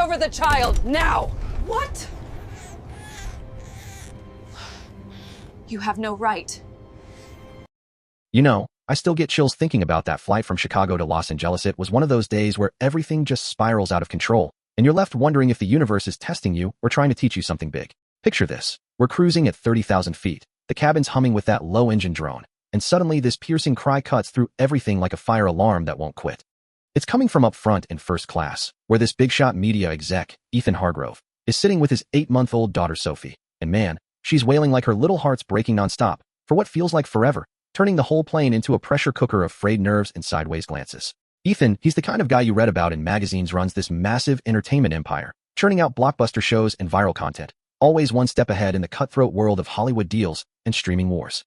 over the child, now! What? You have no right. You know, I still get chills thinking about that flight from Chicago to Los Angeles. It was one of those days where everything just spirals out of control, and you're left wondering if the universe is testing you or trying to teach you something big. Picture this. We're cruising at 30,000 feet. The cabin's humming with that low-engine drone, and suddenly this piercing cry cuts through everything like a fire alarm that won't quit. It's coming from up front in first class, where this big-shot media exec, Ethan Hargrove, is sitting with his 8-month-old daughter Sophie, and man, she's wailing like her little heart's breaking nonstop for what feels like forever, turning the whole plane into a pressure cooker of frayed nerves and sideways glances. Ethan, he's the kind of guy you read about in magazines, runs this massive entertainment empire, churning out blockbuster shows and viral content, always one step ahead in the cutthroat world of Hollywood deals and streaming wars.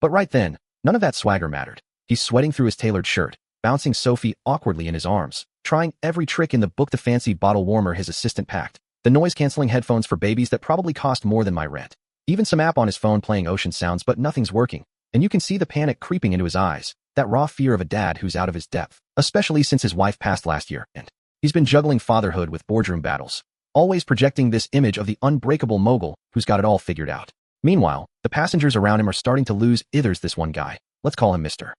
But right then, none of that swagger mattered. He's sweating through his tailored shirt, bouncing Sophie awkwardly in his arms, trying every trick in the book, the fancy bottle warmer his assistant packed, the noise-canceling headphones for babies that probably cost more than my rent, even some app on his phone playing ocean sounds, but nothing's working, and you can see the panic creeping into his eyes, that raw fear of a dad who's out of his depth, especially since his wife passed last year, and he's been juggling fatherhood with boardroom battles, always projecting this image of the unbreakable mogul who's got it all figured out. Meanwhile, the passengers around him are starting to lose it. There's this one guy, let's call him Mr.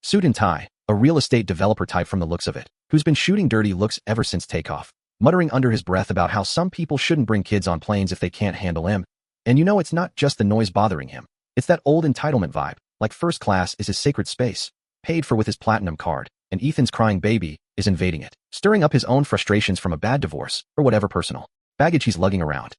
Suit and Tie, a real estate developer type from the looks of it, who's been shooting dirty looks ever since takeoff, muttering under his breath about how some people shouldn't bring kids on planes if they can't handle him. And you know it's not just the noise bothering him. It's that old entitlement vibe, like first class is his sacred space, paid for with his platinum card, and Ethan's crying baby is invading it, stirring up his own frustrations from a bad divorce or whatever personal baggage he's lugging around.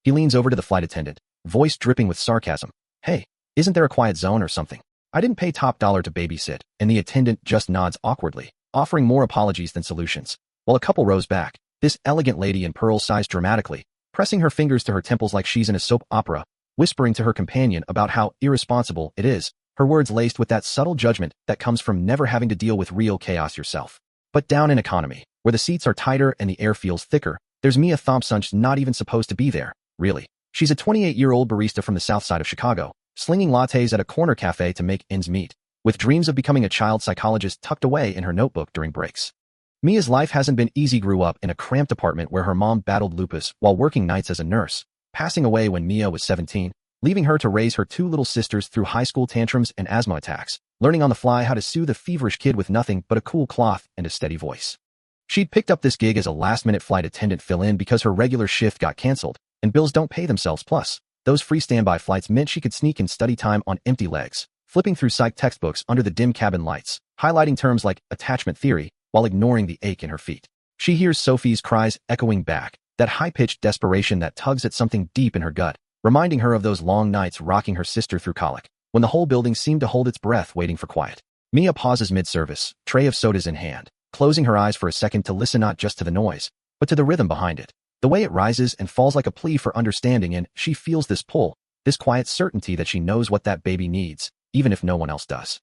He leans over to the flight attendant, voice dripping with sarcasm. Hey, isn't there a quiet zone or something? I didn't pay top dollar to babysit, and the attendant just nods awkwardly, offering more apologies than solutions. While a couple rows back, this elegant lady in pearls sighs dramatically, pressing her fingers to her temples like she's in a soap opera, whispering to her companion about how irresponsible it is, her words laced with that subtle judgment that comes from never having to deal with real chaos yourself. But down in economy, where the seats are tighter and the air feels thicker, there's Mia Thompson's not even supposed to be there, really. She's a 28-year-old barista from the south side of Chicago, slinging lattes at a corner cafe to make ends meet, with dreams of becoming a child psychologist tucked away in her notebook during breaks. Mia's life hasn't been easy. Grew up in a cramped apartment where her mom battled lupus while working nights as a nurse, passing away when Mia was 17, leaving her to raise her two little sisters through high school tantrums and asthma attacks, learning on the fly how to soothe a feverish kid with nothing but a cool cloth and a steady voice. She'd picked up this gig as a last-minute flight attendant fill-in because her regular shift got canceled, and bills don't pay themselves. Plus, those free standby flights meant she could sneak in study time on empty legs, flipping through psych textbooks under the dim cabin lights, highlighting terms like attachment theory while ignoring the ache in her feet. She hears Sophie's cries echoing back, that high-pitched desperation that tugs at something deep in her gut, reminding her of those long nights rocking her sister through colic, when the whole building seemed to hold its breath waiting for quiet. Mia pauses mid-service, tray of sodas in hand, closing her eyes for a second to listen not just to the noise, but to the rhythm behind it, the way it rises and falls like a plea for understanding, and she feels this pull, this quiet certainty that she knows what that baby needs, even if no one else does.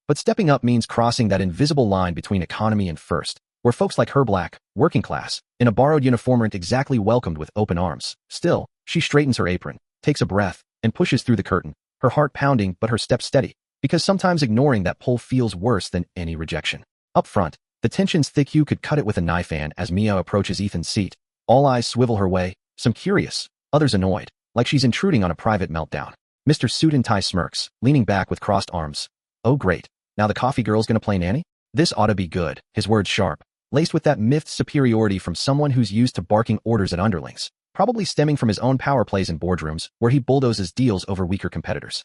But stepping up means crossing that invisible line between economy and first, where folks like her, black, working class, in a borrowed uniform, aren't exactly welcomed with open arms. Still, she straightens her apron, takes a breath, and pushes through the curtain, her heart pounding but her step steady, because sometimes ignoring that pull feels worse than any rejection. Up front, the tension's thick. You could cut it with a knife, and as Mia approaches Ethan's seat, all eyes swivel her way, some curious, others annoyed, like she's intruding on a private meltdown. Mr. Suit and Tie smirks, leaning back with crossed arms. Oh great, now the coffee girl's gonna play nanny? This ought to be good, his words sharp, laced with that miffed superiority from someone who's used to barking orders at underlings, probably stemming from his own power plays in boardrooms where he bulldozes deals over weaker competitors.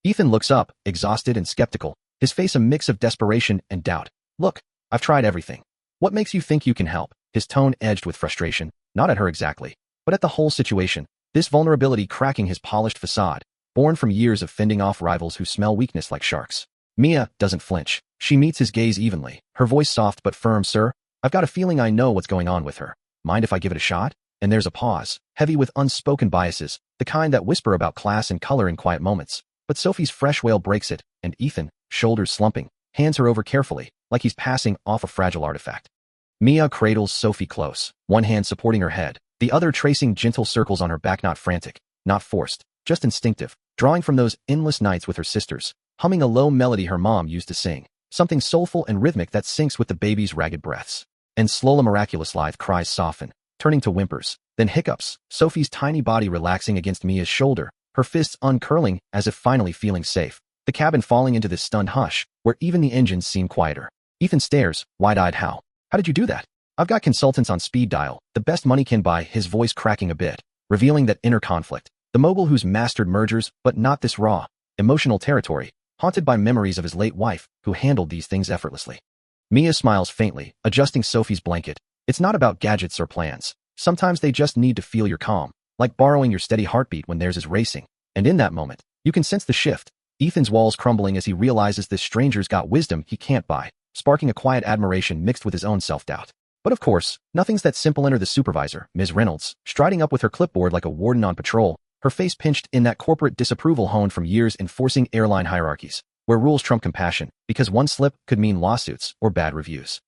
Ethan looks up, exhausted and skeptical, his face a mix of desperation and doubt. Look, I've tried everything. What makes you think you can help? His tone edged with frustration, not at her exactly, but at the whole situation, this vulnerability cracking his polished facade, born from years of fending off rivals who smell weakness like sharks. Mia doesn't flinch. She meets his gaze evenly, her voice soft but firm. Sir, I've got a feeling I know what's going on with her. Mind if I give it a shot? And there's a pause, heavy with unspoken biases, the kind that whisper about class and color in quiet moments. But Sophie's fresh wail breaks it, and Ethan, shoulders slumping, hands her over carefully, like he's passing off a fragile artifact. Mia cradles Sophie close, one hand supporting her head, the other tracing gentle circles on her back, not frantic, not forced, just instinctive, drawing from those endless nights with her sisters, humming a low melody her mom used to sing, something soulful and rhythmic that syncs with the baby's ragged breaths. And slowly miraculous lithe cries soften, turning to whimpers, then hiccups, Sophie's tiny body relaxing against Mia's shoulder, her fists uncurling as if finally feeling safe, the cabin falling into this stunned hush, where even the engines seem quieter. Ethan stares, wide-eyed. How did you do that? I've got consultants on speed dial, the best money can buy, his voice cracking a bit, revealing that inner conflict. The mogul who's mastered mergers, but not this raw, emotional territory, haunted by memories of his late wife, who handled these things effortlessly. Mia smiles faintly, adjusting Sophie's blanket. It's not about gadgets or plans. Sometimes they just need to feel your calm, like borrowing your steady heartbeat when theirs is racing. And in that moment, you can sense the shift. Ethan's walls crumbling as he realizes this stranger's got wisdom he can't buy, sparking a quiet admiration mixed with his own self-doubt. But of course, nothing's that simple. Enter the supervisor, Ms. Reynolds, striding up with her clipboard like a warden on patrol, her face pinched in that corporate disapproval honed from years enforcing airline hierarchies, where rules trump compassion, because one slip could mean lawsuits or bad reviews.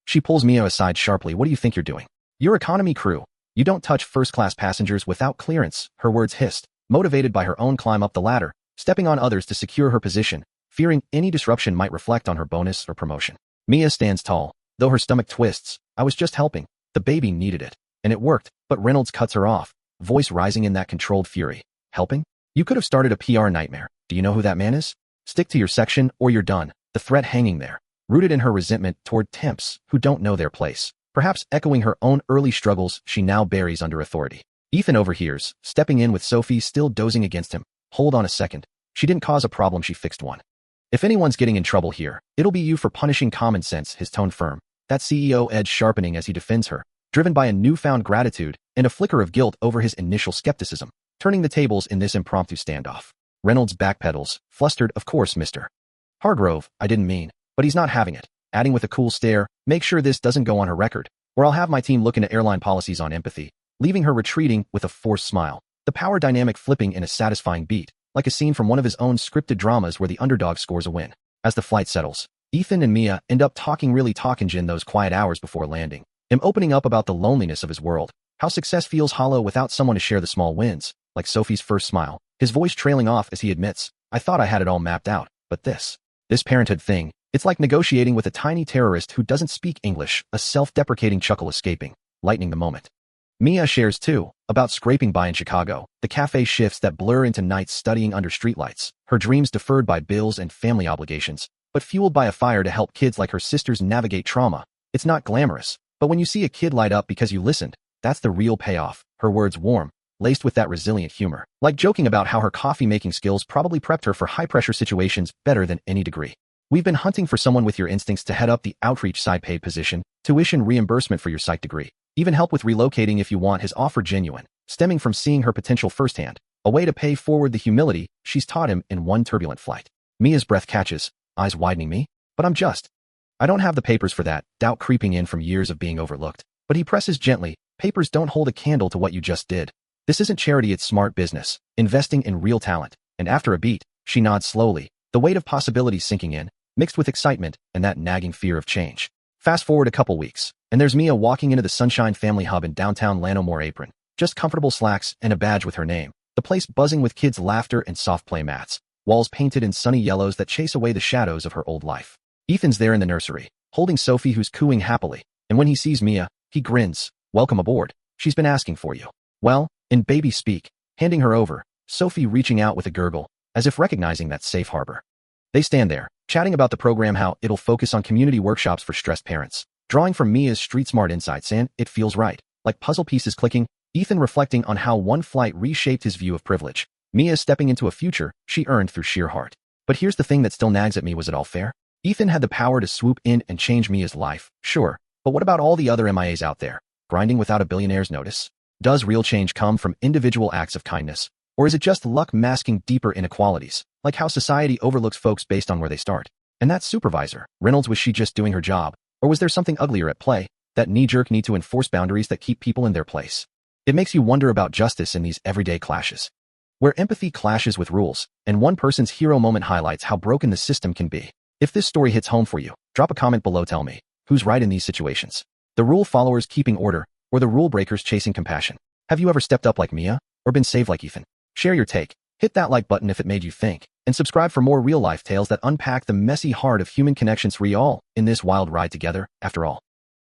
She pulls Mia aside sharply. What do you think you're doing? You're economy crew. You don't touch first-class passengers without clearance, her words hissed, motivated by her own climb up the ladder, stepping on others to secure her position, fearing any disruption might reflect on her bonus or promotion. Mia stands tall, though her stomach twists. I was just helping. The baby needed it. And it worked, but Reynolds cuts her off, voice rising in that controlled fury. Helping? You could have started a PR nightmare. Do you know who that man is? Stick to your section or you're done. The threat hanging there, rooted in her resentment toward temps who don't know their place, perhaps echoing her own early struggles she now buries under authority. Ethan overhears, stepping in with Sophie still dozing against him. Hold on a second. She didn't cause a problem, she fixed one. If anyone's getting in trouble here, it'll be you for punishing common sense, his tone firm, that CEO edge sharpening as he defends her, driven by a newfound gratitude and a flicker of guilt over his initial skepticism, turning the tables in this impromptu standoff. Reynolds backpedals, flustered. Of course, Mr. Hargrove, I didn't mean, but he's not having it, adding with a cool stare, make sure this doesn't go on her record, or I'll have my team look into airline policies on empathy, leaving her retreating with a forced smile, the power dynamic flipping in a satisfying beat, like a scene from one of his own scripted dramas where the underdog scores a win. As the flight settles, Ethan and Mia end up talking in those quiet hours before landing, him opening up about the loneliness of his world, how success feels hollow without someone to share the small wins, like Sophie's first smile, his voice trailing off as he admits, I thought I had it all mapped out, but this parenthood thing, it's like negotiating with a tiny terrorist who doesn't speak English, a self-deprecating chuckle escaping, lightening the moment. Mia shares too, about scraping by in Chicago, the cafe shifts that blur into nights studying under streetlights, her dreams deferred by bills and family obligations, but fueled by a fire to help kids like her sisters navigate trauma. It's not glamorous, but when you see a kid light up because you listened, that's the real payoff, her words warm, laced with that resilient humor, like joking about how her coffee-making skills probably prepped her for high-pressure situations better than any degree. We've been hunting for someone with your instincts to head up the outreach side paid position, tuition reimbursement for your psych degree, even help with relocating if you want. His offer genuine, stemming from seeing her potential firsthand, a way to pay forward the humility she's taught him in one turbulent flight. Mia's breath catches, eyes widening. Me? But I don't have the papers for that, doubt creeping in from years of being overlooked. But he presses gently, papers don't hold a candle to what you just did. This isn't charity, it's smart business, investing in real talent. And after a beat, she nods slowly, the weight of possibilities sinking in, mixed with excitement and that nagging fear of change. Fast forward a couple weeks, and there's Mia walking into the Sunshine Family Hub in downtown Lannomore apron, just comfortable slacks and a badge with her name, the place buzzing with kids' laughter and soft play mats, walls painted in sunny yellows that chase away the shadows of her old life. Ethan's there in the nursery, holding Sophie who's cooing happily, and when he sees Mia, he grins. Welcome aboard. She's been asking for you. Well, in baby speak, handing her over, Sophie reaching out with a gurgle, as if recognizing that safe harbor. They stand there, chatting about the program, how it'll focus on community workshops for stressed parents, drawing from Mia's street-smart insights, and it feels right, like puzzle pieces clicking, Ethan reflecting on how one flight reshaped his view of privilege, Mia stepping into a future she earned through sheer heart. But here's the thing that still nags at me, was it all fair? Ethan had the power to swoop in and change Mia's life, sure, but what about all the other MIAs out there, grinding without a billionaire's notice? Does real change come from individual acts of kindness, or is it just luck masking deeper inequalities, like how society overlooks folks based on where they start? And that supervisor, Reynolds, was she just doing her job, or was there something uglier at play, that knee-jerk need to enforce boundaries that keep people in their place? It makes you wonder about justice in these everyday clashes, where empathy clashes with rules, and one person's hero moment highlights how broken the system can be. If this story hits home for you, drop a comment below. Tell me, who's right in these situations? The rule followers keeping order, or the rule breakers chasing compassion? Have you ever stepped up like Mia, or been saved like Ethan? Share your take, hit that like button if it made you think, and subscribe for more real-life tales that unpack the messy heart of human connections. We all in this wild ride together, after all.